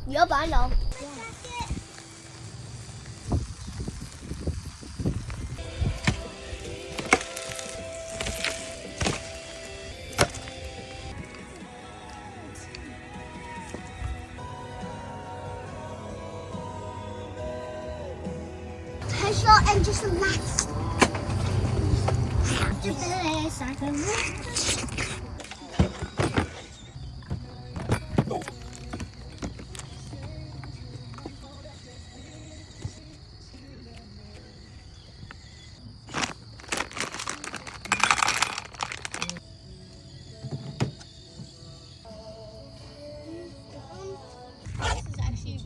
nhớ bản đồ. Special and just last.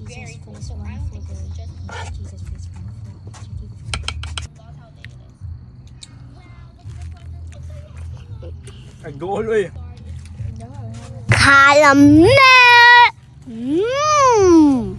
Very cool. So I don't think it's just Jesus face Ang goal eh. Caramel.